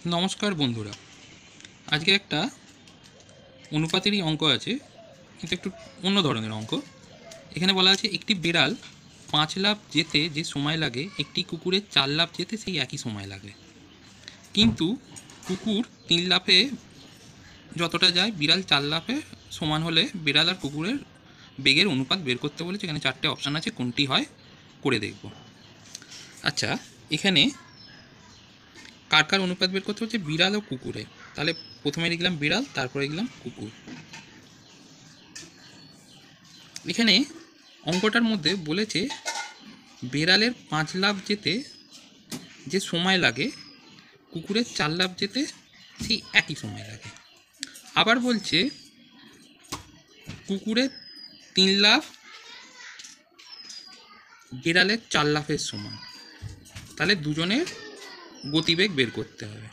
নমস্কার বন্ধুরা, আজকে একটা অনুপাতেরই অঙ্ক আছে, কিন্তু একটু অন্য ধরনের অঙ্ক। এখানে বলা আছে একটি বিড়াল 5 লাফ যেতে যে সময় লাগে একটি কুকুরের 4 লাফ যেতে সেই একই সময় লাগে, কিন্তু কুকুর 3 লাফে যতটা যায় বিড়াল 4 লাফে সমান হলে বিড়াল আর কুকুরের বেগের অনুপাত বের করতে বলেছে। এখানে 4টে অপশান আছে, কোনটি হয় করে দেখব। আচ্ছা, এখানে কার কার অনুপাত বের করতে হচ্ছে? বিড়াল ও কুকুরে। তাহলে প্রথমে লিখলাম বিড়াল, তারপরে লিখলাম কুকুর। এখানে অঙ্কটার মধ্যে বলেছে বিড়ালের 5 লাফ যেতে যে সময় লাগে কুকুরের 4 লাফ যেতে সেই একই সময় লাগে। আবার বলছে কুকুরের 3 লাফ বিড়ালের 4 লাফের সমান। তাহলে দুজনের গতিবেগ বের করতে হবে।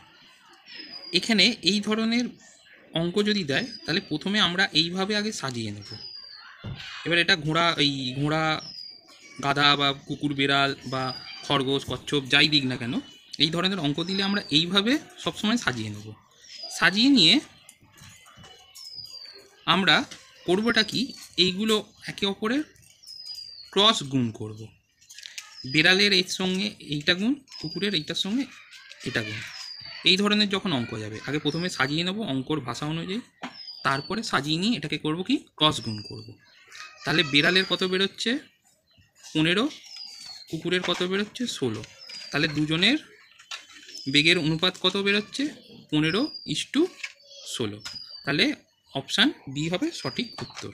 এখানে এই ধরনের অঙ্ক যদি দেয় তাহলে প্রথমে আমরা এইভাবে আগে সাজিয়ে নেব। এবার এটা ঘোড়া, গাধা বা কুকুর, বিড়াল বা খরগোশ, কচ্ছপ যাই দিক না কেন, এই ধরনের অঙ্ক দিলে আমরা এইভাবে সবসময় সাজিয়ে নেব। সাজিয়ে নিয়ে আমরা করবোটা কি, এইগুলো একে অপরের ক্রস গুণ করব। বিড়ালের এর সঙ্গে এইটা গুণ, কুকুরের এইটার সঙ্গে এটা গুণ। এই ধরনের যখন অঙ্ক যাবে আগে প্রথমে সাজিয়ে নেব অঙ্কর ভাষা অনুযায়ী, তারপরে সাজিয়ে নিয়ে এটাকে করব কি, ক্রস গুণ করব। তাহলে বিড়ালের কত বেরোচ্ছে? 15, কুকুরের কত বেরোচ্ছে? 16। তাহলে দুজনের বেগের অনুপাত কত বেরোচ্ছে? 15:16। তাহলে অপশান বি হবে সঠিক উত্তর।